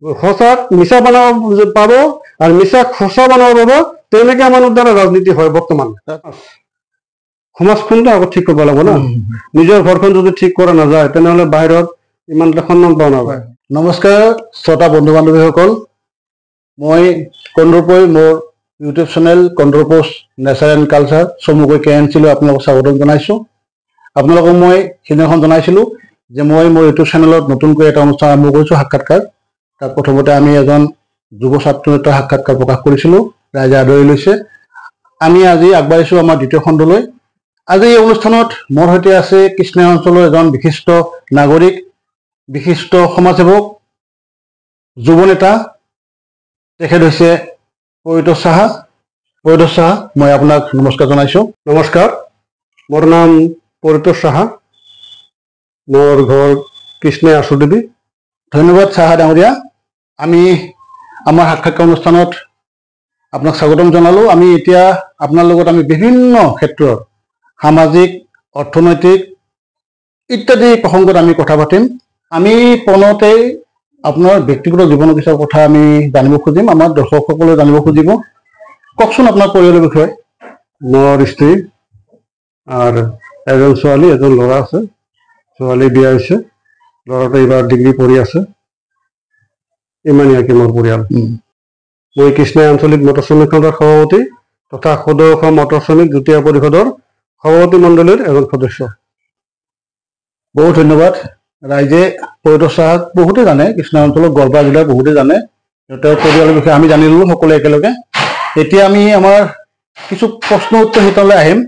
সঁচাক মিছা বনাব পাব আৰ মিছাক সঁচা বনাব পাব, তেনেকে মানুহ দ্বাৰা ৰাজনীতি হয় বৰ্তমান। সমাজখনটো আগত ঠিক কৰিব লাগিব না। নিজৰ ঘৰখন যদি ঠিক কৰা নাযায় তেনেহ'লে বাহিৰত ইমান এটা সন্মান পোৱা নাযায়। নমস্কাৰ শ্ৰোতা বন্ধু বান্ধৱীসকল, মই কণ্ডৰপৈ মোৰ YouTube channel Kandarpost nature and culture চমুকৈ KNC-লৈ আপোনালোকক স্বাগতম জনাইছোঁ। আপোনালোকক মই সিদিনাখন জনাইছিলোঁ যে মই মোৰ ইউটিউব চেনেলত নতুনকৈ এটা অনুষ্ঠান আৰম্ভ কৰিছোঁ, সাক্ষাৎকাৰ। তাত প্ৰথমতে আমি এজন যুৱ ছাত্ৰ নেতাৰ সাক্ষাৎকাৰ প্ৰকাশ কৰিছিলোঁ, ৰাইজে আদৰি লৈছে। আমি আজি আগবাঢ়িছোঁ আমাৰ দ্বিতীয় খণ্ডলৈ। আজি এই অনুষ্ঠানত মোৰ সৈতে আছে কৃষ্ণাই অঞ্চলৰ এজন বিশিষ্ট নাগৰিক, বিশিষ্ট সমাজসেৱক, যুৱ নেতা। তেখেত হৈছে পৰিতোষ সাহা। পৰিতোষ সাহা, মই আপোনাক নমস্কাৰ জনাইছোঁ। নমস্কাৰ, মোৰ নাম পৰিতোষ সাহা, মোৰ ঘৰ কৃষ্ণাই আশুদেৱী। ধন্যবাদ সাহা ডাঙৰীয়া। আমি আমাৰ সাক্ষাৎকাৰ অনুষ্ঠানত আপোনাক স্বাগতম জনালোঁ। আমি এতিয়া আপোনাৰ লগত আমি বিভিন্ন ক্ষেত্ৰত সামাজিক, অৰ্থনৈতিক ইত্যাদি প্ৰসংগত আমি কথা পাতিম। আমি পোনতেই আপোনাৰ ব্যক্তিগত জীৱনৰ কিছুমান কথা আমি জানিব খুজিম, আমাৰ দৰ্শকসকলে জানিব খুজিব। কওকচোন আপোনাৰ পৰিয়ালৰ বিষয়ে। মোৰ স্ত্ৰী আৰু এজন ছোৱালী, এজন ল'ৰা আছে। ছোৱালী বিয়া হৈছে, ল'ৰাটো এইবাৰ ডিগ্ৰী পঢ়ি আছে। ইমানেই আৰু কি মোৰ পৰিয়াল। মই কৃষ্ণাই আঞ্চলিক মটৰ শ্ৰমিক সন্থাৰ সভাপতি তথা সদৌ অসম মটৰ শ্ৰমিক যুটীয়া পৰিষদৰ সভাপতি মণ্ডলীৰ এজন সদস্য। বহুত ধন্যবাদ। ৰাইজে পৰিতোষ সাহাক বহুতে জানে, কৃষ্ণাই অঞ্চলৰ গোৱালপাৰা জিলাৰ বহুতে জানে। তেওঁৰ পৰিয়ালৰ বিষয়ে আমি জানিলোঁ সকলোৱে একেলগে। এতিয়া আমি আমাৰ কিছু প্ৰশ্ন উত্তৰ শিতানলৈ আহিম।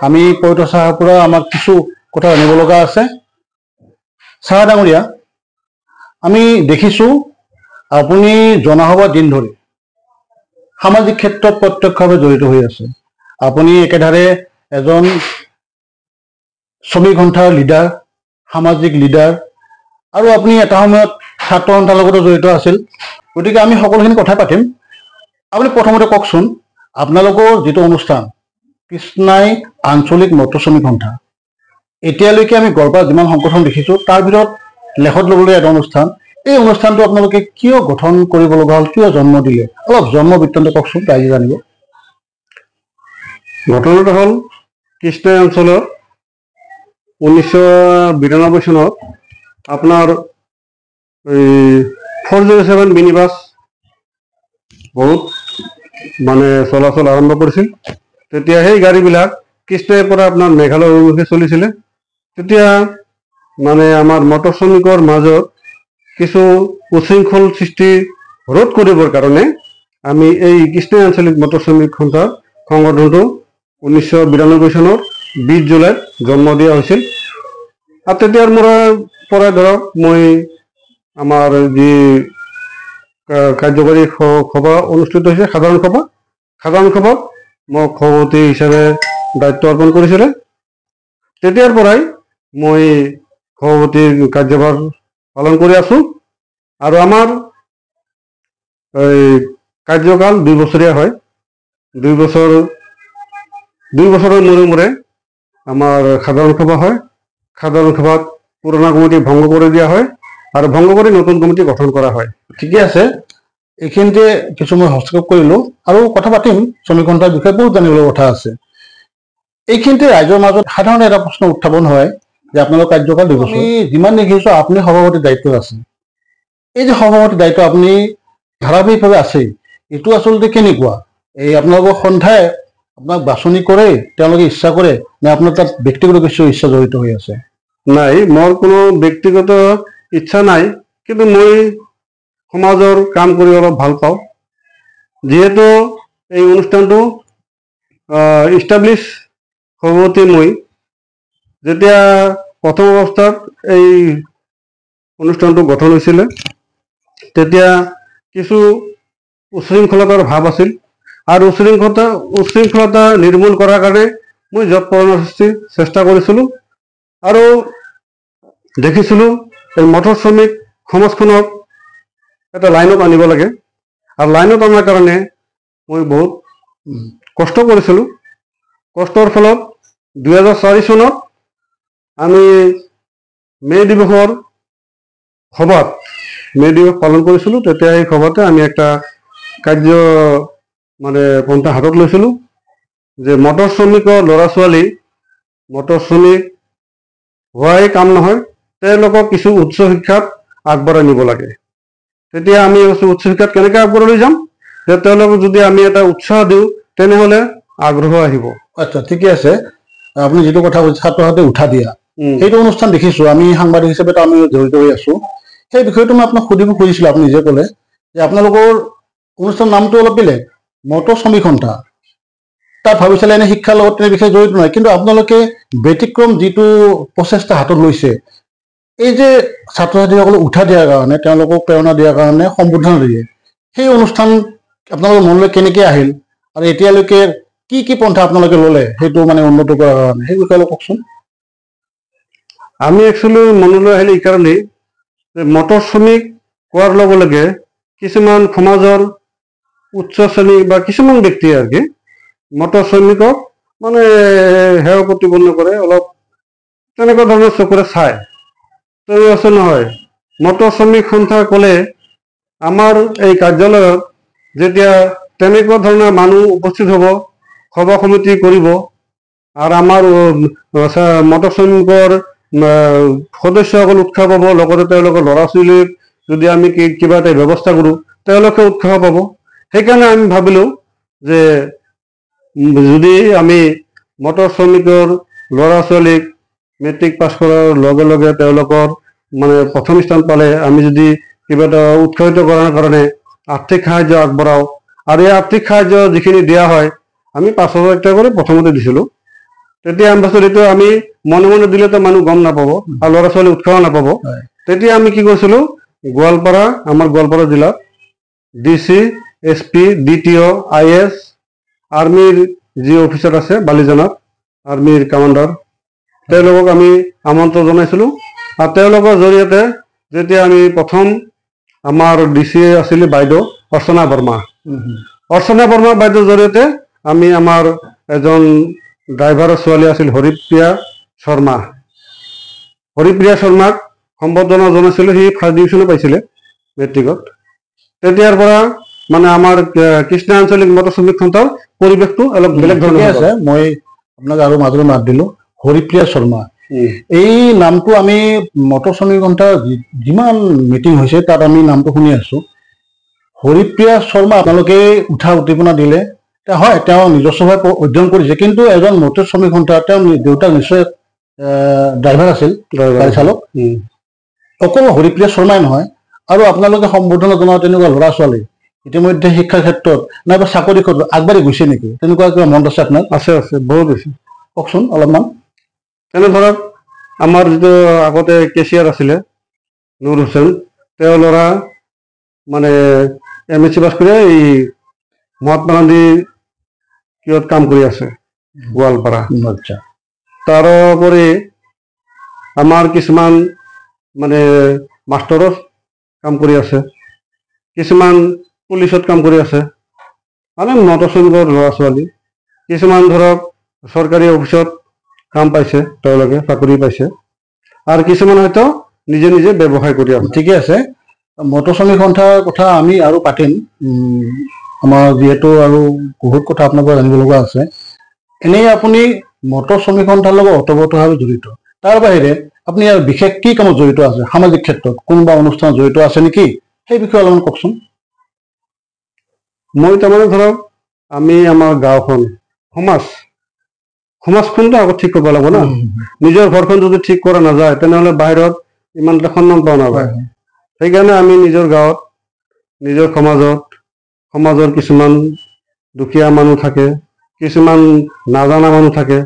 আমি পৰিতোষ সাহাৰ পৰা আমাক কিছু কথা জানিব লগা আছে। সাহা ডাঙৰীয়া, আমি দেখিছোঁ আপুনি জনসভা দিন ধৰি সামাজিক ক্ষেত্ৰত প্ৰত্যক্ষভাৱে জড়িত হৈ আছে। আপুনি একেধাৰে এজন শ্ৰমিক সন্থাৰ লিডাৰ, সামাজিক লিডাৰ, আৰু আপুনি এটা সময়ত ছাত্ৰ সন্থাৰ লগতো জড়িত আছিল। গতিকে আমি সকলোখিনি কথা পাতিম। আপুনি প্ৰথমতে কওকচোন, আপোনালোকৰ যিটো অনুষ্ঠান কৃষ্ণাই আঞ্চলিক মটৰ শ্ৰমিক সন্থা, এতিয়ালৈকে আমি গোৱালপাৰা যিমান সংগঠন দেখিছোঁ তাৰ ভিতৰত লেখত ল'বলগীয়া এটা অনুষ্ঠান। এই অনুষ্ঠানটো আপোনালোকে কিয় গঠন কৰিব লগা হ'ল, কিয় জন্ম দিলে, অলপ জন্ম বৃত্তান্ত কওকচোন, ৰাইজে জানিব। ঘটনাটো হ'ল কৃষ্ণাই অঞ্চলত 1992 চনত আপোনাৰ 407 মিনি বাছ বহুত মানে চলাচল আৰম্ভ কৰিছিল। তেতিয়া সেই গাড়ীবিলাক কৃষ্ণাইৰ পৰা আপোনাৰ মেঘালয় অভিমুখে চলিছিলে। তেতিয়া মানে আমাৰ মটৰ শ্ৰমিকৰ মাজত কিছু উশৃংখল সৃষ্টি ৰোধ কৰিবৰ কাৰণে আমি এই কৃষ্ণাই আঞ্চলিক মটৰ শ্ৰমিক সন্থাৰ সংগঠনটো 1992 চনৰ 20 জুলাইত জন্ম দিয়া হৈছিল। আৰু তেতিয়াৰ পৰাই ধৰক মই আমাৰ যি কাৰ্যকৰী সভা অনুষ্ঠিত হৈছে, সাধাৰণ সভাত মোক সভাপতি হিচাপে দায়িত্ব অৰ্পণ কৰিছিলে। তেতিয়াৰ পৰাই মই সভাপতিৰ কাৰ্যভাৰ পালন কৰি আছোঁ। আৰু আমাৰ এই কাৰ্যকাল 2 বছৰীয়া হয়। 2 বছৰৰ মূৰে আমাৰ সাধাৰণ সভা হয়। সাধাৰণ সভাত পুৰণা কমিটি ভংগ কৰি দিয়া হয় আৰু ভংগ কৰি নতুন কমিটি গঠন কৰা হয়। ঠিকে আছে, এইখিনিতে কিছু মই হস্তক্ষেপ কৰিলোঁ আৰু কথা পাতিম। শ্ৰমিক সন্থাৰ বিষয়ে বহুত জানিবলৈ কথা আছে। এইখিনিতে ৰাইজৰ মাজত সাধাৰণ এটা প্ৰশ্ন উত্থাপন হয় যে আপোনালোকৰ কাৰ্যকাল 2 বছৰ, যিমান দেখিছোঁ আপুনি সভাপতিৰ দায়িত্ব আছে। এই যে সভাপতিৰ দায়িত্ব আপুনি ধাৰাবাহিকভাৱে আছেই, এইটো আচলতে কেনেকুৱা? এই আপোনালোকৰ সন্থাই আপোনাক বাছনি কৰে, তেওঁলোকে ইচ্ছা কৰে, নে আপোনাৰ তাত ব্যক্তিগত কিছু ইচ্ছা জড়িত হৈ আছে? নাই, মোৰ কোনো ব্যক্তিগত ইচ্ছা নাই, কিন্তু মই সমাজৰ কাম কৰি অলপ ভাল পাওঁ। যিহেতু এই অনুষ্ঠানটো ইষ্টাব্লিছ সভাপতি মই, যেতিয়া প্ৰথম অৱস্থাত এই অনুষ্ঠানটো গঠন হৈছিলে তেতিয়া কিছু উশৃংখলতাৰ ভাৱ আছিল আৰু উশৃংখলতা নিৰ্মূল কৰাৰ কাৰণে মই যৎপৰোনাস্তি চেষ্টা কৰিছিলোঁ আৰু দেখিছিলোঁ এই মটৰ শ্ৰমিক সমাজখনক এটা লাইনত আনিব লাগে। আৰু লাইনত অনাৰ কাৰণে মই বহুত কষ্ট কৰিছিলোঁ। কষ্টৰ ফলত 2004 চনত আমি মে' দিৱসৰ সভাত মে দিৱস পালন কৰিছিলোঁ, তেতিয়া এই সভাতে আমি একটা কাৰ্য মানে পন্থা হাতত লৈছিলোঁ যে মটৰ শ্ৰমিকৰ ল'ৰা ছোৱালী মটৰ শ্ৰমিক হোৱাই কাম নহয়, তেওঁলোকক কিছু উচ্চ শিক্ষাত আগবঢ়াই নিব লাগে। তেতিয়া আমি উচ্চ শিক্ষাত কেনেকৈ আগবঢ়াই লৈ যাম, যে তেওঁলোকক যদি আমি এটা উৎসাহ দিওঁ তেনেহ'লে আগ্ৰহ আহিব। আচ্ছা, ঠিকে আছে। আপুনি যিটো কথা কৈছে ছাত্ৰ ছাত্ৰী উঠা দিয়া, সেইটো অনুষ্ঠান দেখিছোঁ, আমি সাংবাদিক হিচাপে আমি জড়িত হৈ আছোঁ। সেই বিষয়টো মই আপোনাক সুধিব খুজিছিলোঁ। আপুনি নিজে ক'লে যে আপোনালোকৰ অনুষ্ঠান নামটো অলপ বেলেগ, মটৰ শ্ৰমিক সন্থা। তাত ভাবিছিলে এনে শিক্ষাৰ লগত তেনে বিশেষ জড়িত নহয়, কিন্তু আপোনালোকে ব্যতিক্ৰম যিটো প্ৰচেষ্টা হাতত লৈছে, এই যে ছাত্ৰ ছাত্ৰীসকলক উঠা দিয়াৰ কাৰণে, তেওঁলোকক প্ৰেৰণা দিয়াৰ কাৰণে সম্বোধনা দিয়ে, সেই অনুষ্ঠান আপোনালোকৰ মনলৈ কেনেকৈ আহিল আৰু এতিয়ালৈকে কি কি পন্থা আপোনালোকে ল'লে সেইটো মানে উন্নত কৰাৰ কাৰণে, সেই বিষয়ে অলপ কওকচোন। আমি একচুৱেলি মনলৈ আহিলে এই কাৰণেই যে মটৰ শ্ৰমিক কোৱাৰ লগে লগে কিছুমান সমাজৰ উচ্চ শ্ৰেণী বা কিছুমান ব্যক্তিয়ে আৰু কি মটৰ শ্ৰমিকক মানে হেয় প্ৰতিপন্ন কৰে, অলপ তেনেকুৱা ধৰণৰ চকুৰে চায়। তেওঁ আছে নহয়, মটৰ শ্ৰমিক সন্থা ক'লে আমাৰ এই কাৰ্যালয়ত যেতিয়া তেনেকুৱা ধৰণৰ মানুহ উপস্থিত হ'ব, সভা সমিতি কৰিব আৰু আমাৰ মটৰ শ্ৰমিকৰ সদস্যসকল উৎসাহ পাব, লগতে তেওঁলোকৰ ল'ৰা ছোৱালীক যদি আমি কিবা এটা ব্যৱস্থা কৰোঁ তেওঁলোকে উৎসাহ পাব। সেইকাৰণে আমি ভাবিলোঁ যে যদি আমি মটৰ শ্ৰমিকৰ ল'ৰা ছোৱালীক মেট্ৰিক পাছ কৰাৰ লগে লগে তেওঁলোকৰ মানে প্ৰথম স্থান পালে আমি যদি কিবা এটা উৎসাহিত কৰাৰ কাৰণে আৰ্থিক সাহায্য আগবঢ়াওঁ, আৰু এই আৰ্থিক সাহায্য যিখিনি দিয়া হয় আমি 5,000 টকা কৰি প্ৰথমতে দিছিলোঁ। তেতিয়া আমি ভাবিছোঁ এইটো আমি মনে মনে দিলেতো মানুহ গম নাপাব আৰু ল'ৰা ছোৱালী উৎসাহ নাপাব। তেতিয়া আমি কি কৰিছিলোঁ, গোৱালপাৰা, আমাৰ গোৱালপাৰা জিলাত DC, SP, DTO, IS, আৰ্মিৰ যি অফিচাৰ আছে বালিজানাত, আৰ্মিৰ কামাণ্ডাৰ, তেওঁলোকক আমি আমন্ত্ৰণ জনাইছিলোঁ। আৰু তেওঁলোকৰ জৰিয়তে যেতিয়া আমি প্ৰথম আমাৰ DC আছিলে বাইদেউ অৰ্চনা বৰ্মা, অৰ্চনা বৰ্মা বাইদেউৰ জৰিয়তে আমি আমাৰ এজন ড্ৰাইভাৰৰ ছোৱালী আছিল হৰিপ্ৰিয়া শৰ্মা, হৰিপ্ৰিয়া শৰ্মাক সম্বৰ্ধনা জনাইছিলোঁ। সি ফাৰ্ষ্ট ডিভিশ্যনো পাইছিলে মেট্ৰিকত। তেতিয়াৰ পৰা মানে আমাৰ কৃষ্ণা আঞ্চলিক মটৰ শ্ৰমিক সন্থাৰ পৰিৱেশটো অলপ বেলেগ ধৰণৰ আছে। মই আপোনাক আৰু মাজলৈ মাত দিলোঁ, হৰিপ্ৰিয়া শৰ্মা, এই নামটো আমি মটৰ শ্ৰমিক সন্থাৰ যিমান মিটিং হৈছে তাত আমি নামটো শুনি আছোঁ। হৰিপ্ৰিয়া শৰ্মা আপোনালোকে উঠা উদ্দীপনা দিলে, হয় তেওঁ নিজস্বভাৱে অধ্যয়ন কৰিছে, কিন্তু এজন মটৰ শ্ৰমিক সন্থা, তেওঁ দেউতাক নিশ্চয় ড্ৰাইভাৰ আছিল, গাড়ী চালক। অকল হৰিপ্ৰিয়া শৰ্মাই নহয়, আৰু আপোনালোকে সম্বোধনা জনোৱা তেনেকুৱা ল'ৰা ছোৱালী ইতিমধ্যে শিক্ষাৰ ক্ষেত্ৰত নাইবা চাকৰি ক্ষেত্ৰত আগবাঢ়ি গৈছে নেকি? তেনেকুৱা কিবা মন আছে আপোনাৰ? আছে, বহুত আছে। কওকচোন অলপমান। তেনে ধৰক আমাৰ যিটো আগতে কেচিয়াৰ আছিলে নুৰ হুছেইন, তেওঁ ল'ৰা মানে MSc পাছ কৰি এই মহাত্মা গান্ধী কিয়ত কাম কৰি আছে গোৱালপাৰা। তাৰোপৰি আমাৰ কিছুমান মানে মাষ্টৰত কাম কৰি আছে, কিছুমান পুলিচত কাম কৰি আছে, মানে মটৰ শ্ৰমিকৰ ল'ৰা ছোৱালী। কিছুমান ধৰক চৰকাৰী অফিচত কাম পাইছে, তেওঁলোকে চাকৰি পাইছে, আৰু কিছুমান হয়তো নিজে নিজে ব্যৱসায় কৰি আছে। ঠিকে আছে, মটৰ শ্ৰমিক সন্থাৰ কথা আমি আৰু পাতিম, আমাৰ যিহেতু আৰু বহুত কথা আপোনাৰ পৰা জানিব লগা আছে। এনেই আপুনি মটৰ শ্ৰমিক সন্থাৰ লগত ওতঃপ্ৰোতভাৱে জড়িত, তাৰ বাহিৰে আপুনি আৰু বিশেষ কি কামত জড়িত আছে? সামাজিক ক্ষেত্ৰত কোনোবা অনুষ্ঠানত জড়িত আছে নেকি? সেই বিষয়ে অলপমান কওকচোন। মই তাৰমানে ধৰক আমি আমাৰ গাঁওখন সমাজখনটো আগত ঠিক কৰিব লাগিব না। নিজৰ ঘৰখন যদি ঠিক কৰা নাযায় তেনেহ'লে বাহিৰত ইমান এটা সন্মান পোৱা নাযায়। সেইকাৰণে আমি নিজৰ গাঁৱত, নিজৰ সমাজৰ কিছুমান দুখীয়া মানুহ থাকে, কিছুমান নাজানা মানুহ থাকে,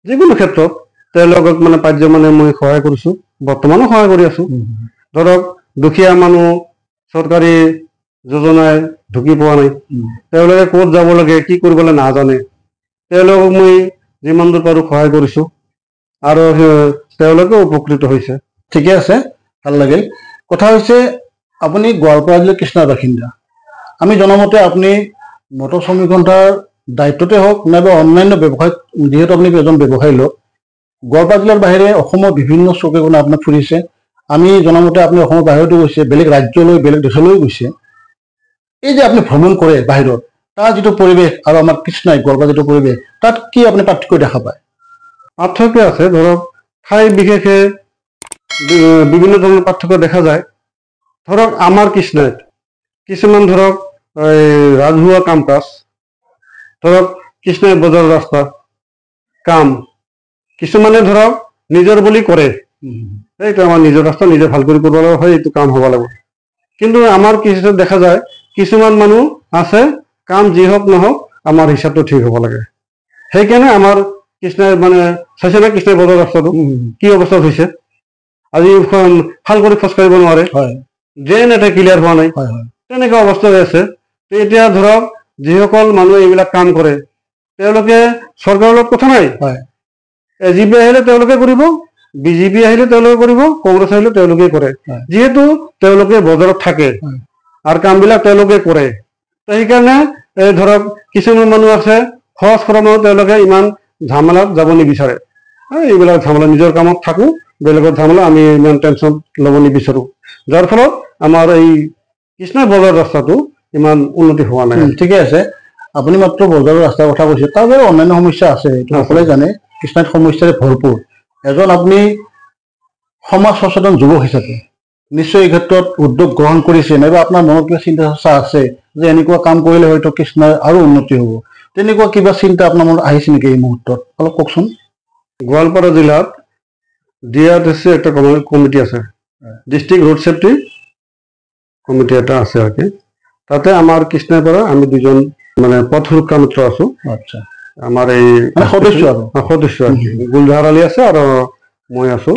যিকোনো ক্ষেত্ৰত তেওঁলোকক মানে পাৰ্য মানে মই সহায় কৰিছোঁ, বৰ্তমানো সহায় কৰি আছোঁ। ধৰক দুখীয়া মানুহ চৰকাৰী যোজনাই ঢুকি পোৱা নাই, তেওঁলোকে ক'ত যাব লাগে কি কৰিব লাগে নাজানে, তেওঁলোকক মই যিমান দূৰ পাৰোঁ সহায় কৰিছোঁ, আৰু তেওঁলোকে উপকৃত হৈছে। ঠিকে আছে, ভাল লাগিল। কথা হৈছে আপুনি গোৱালপাৰা জিলাৰ কৃষ্ণাৰ বাসিন্দা। আমি জনামতে আপুনি মটৰ শ্ৰমিক সন্থাৰ দায়িত্বতে হওক নাইবা অন্যান্য ব্যৱসায়, যিহেতু আপুনি এজন ব্যৱসায়ী লোক, গোৱালপাৰা জিলাৰ বাহিৰে অসমৰ বিভিন্ন চুকে কোণে আপোনাক ফুৰিছে, আমি জনামতে আপুনি অসমৰ বাহিৰতো গৈছে, বেলেগ ৰাজ্যলৈ বেলেগ দেশলৈ গৈছে। এই যে আপুনি ভ্ৰমণ কৰে বাহিৰত, তাৰ যিটো পৰিৱেশ আৰু আমাৰ কৃষ্ণাই গোৱালপাৰা যিটো পৰিৱেশ, তাত কি আপুনি পাৰ্থক্য দেখা পায়? পাৰ্থক্য আছে। ধৰক ঠাই বিশেষে বিভিন্ন ধৰণৰ পাৰ্থক্য দেখা যায়। ধৰক আমাৰ কৃষ্ণাইত কিছুমান ধৰক ৰাজহুৱা কাম কাজ, ধৰক কৃষ্ণাই বজাৰ ৰাস্তা কাম কিছুমানে ধৰক নিজৰ বুলি কৰে, এইটো আমাৰ নিজৰ ৰাস্তা নিজে ভাল কৰি কৰিব লগা হয়, এইটো কাম হ'ব লাগিব। কিন্তু আমাৰ কৃষ্ণাইত দেখা যায় কিছুমান মানুহ আছে কাম যি হওক নহওক আমাৰ হিচাপটো ঠিক হ'ব লাগে। সেইকাৰণে আমাৰ কৃষ্ণাই মানে চাইছে না কৃষ্ণাই বজাৰ ৰাস্তাটো কি অৱস্থাত হৈছে। আজি ভাল কৰি খোজ কাঢ়িব নোৱাৰে, ড্ৰেইন এটা ক্লিয়াৰ হোৱা নাই, তেনেকুৱা অৱস্থা হৈ আছে। এতিয়া ধৰক যিসকল মানুহে এইবিলাক কাম কৰে তেওঁলোকে চৰকাৰৰ লগত কথা নাই, এজিপি আহিলে তেওঁলোকে কৰিব, বিজেপি আহিলে তেওঁলোকে কৰিব, কংগ্ৰেছ আহিলে তেওঁলোকে কৰে, যিহেতু তেওঁলোকে বজাৰত থাকে আৰু কামবিলাক তেওঁলোকে কৰে। সেইকাৰণে ধৰক কিছুমান মানুহ আছে সহজ সৰমত তেওঁলোকে ইমান ঝামেলাত যাব নিবিচাৰে, এইবিলাক ঝামেলা নিজৰ কামত থাকো, বেলেগৰ ঝামেলা আমি ইমান টেনশ্যন ল'ব নিবিচাৰো, যাৰ ফলত আমাৰ এই কৃষ্ণাই বজাৰ ৰাস্তাটো ইমান উন্নতি হোৱা নাই। ঠিকে আছে, আপুনি মাত্ৰ বজাৰৰ ৰাস্তাৰ কথা কৈছে, তাৰ বাবে অন্যান্য সমস্যা আছে, এইটো সকলোৱে জানে। কৃষ্ণাইত সমস্যাৰে ভৰপূৰ। এজন আপুনি সমাজ সচেতন যুৱক হিচাপে নিশ্চয় এই ক্ষেত্ৰত উদ্যোগ গ্ৰহণ কৰিছে, নাইবা আপোনাৰ মনত কিবা চিন্তা চৰ্চা আছে যে এনেকুৱা কাম কৰিলে হয়তো কৃষ্ণাইৰ আৰু উন্নতি হ'ব, তেনেকুৱা কিবা চিন্তা আপোনাৰ মনত আহিছে নেকি এই মুহূৰ্তত? অলপ কওকচোন। গোৱালপাৰা জিলাত ডিআৰটিচি একটা কমিটি আছে, ডিষ্ট্ৰিক্ট ৰোড সেফটি কমিটি এটা আছে আৰ কি। তাতে আমাৰ কৃষ্ণাইৰ পৰা আমি দুজন মানে পথ সুৰক্ষা মিত্ৰ আছো। আচ্ছা, আমাৰ এই সদস্য আৰ কি গুলজাৰ আলী আছে আৰু মই আছো।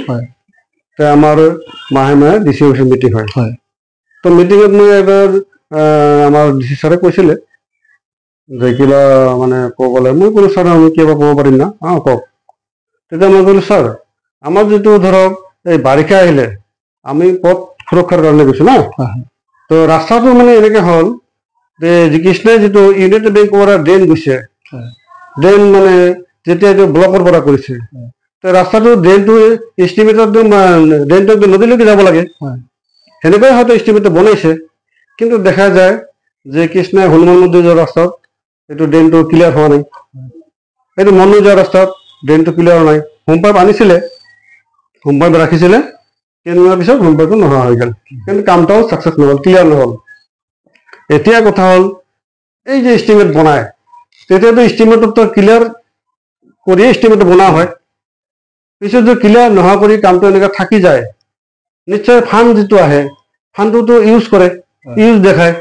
আমাৰ মাহে মাহে ডিচি অফিচত মিটিং হয়। তো মিটিঙত মই এবাৰ আমাৰ ডিচি ছাৰে কৈছিলে যে কিবা মানে ক'ব লাগে, মই ক'লো ছাৰ আমি কিবা ক'ব পাৰিম না? কওক। তেতিয়া মই ক'লো ছাৰ আমাৰ যিটো ধৰক এই বাৰিষা আহিলে আমি পথ সুৰক্ষাৰ কাৰণে গৈছো না, তো ৰাস্তাটো মানে এনেকে হ'ল যে কৃষ্ণাই যিটো ইউনাইটেড বেংক পৰা ড্ৰেইন গৈছে, ড্ৰেইন মানে যেতিয়া এইটো ব্লকৰ পৰা কৰিছে, তো ৰাস্তাটো ড্ৰেইনটো এষ্টিমেটত ড্ৰেইনটো নদীলৈকে যাব লাগে, সেনেকুৱাই হয়তো এষ্টিমেটটো বনাইছে। কিন্তু দেখা যায় যে কৃষ্ণাই হনুমান মন্দিৰ যোৱা ৰাস্তাত এইটো ড্ৰেইনটো ক্লিয়াৰ হোৱা নাই, এইটো মন্দিৰ যোৱা ৰাস্তাত ড্ৰেইনটো ক্লিয়াৰ হোৱা নাই। হোম পাইপ আনিছিলে, হোম পাইপ ৰাখিছিলে, কেইদিনমানৰ পিছত হোম পাইপটো নোহোৱা হৈ গ'ল, কিন্তু কামটাও ছাকচেছ নহ'ল, ক্লিয়াৰ নহ'ল। এতিয়া কথা হ'ল এই যে এষ্টিমেট বনায়, তেতিয়াতো এষ্টিমেটতো ক্লিয়াৰ কৰি এষ্টিমেটটো বনোৱা হয়, পিছত যদি ক্লিয়াৰ নোহোৱা কৰি কামটো এনেকৈ থাকি যায়, নিশ্চয় ফাণ্ড যিটো আহে ফাণ্ডটোতো ইউজ কৰে, ইউজ দেখায়,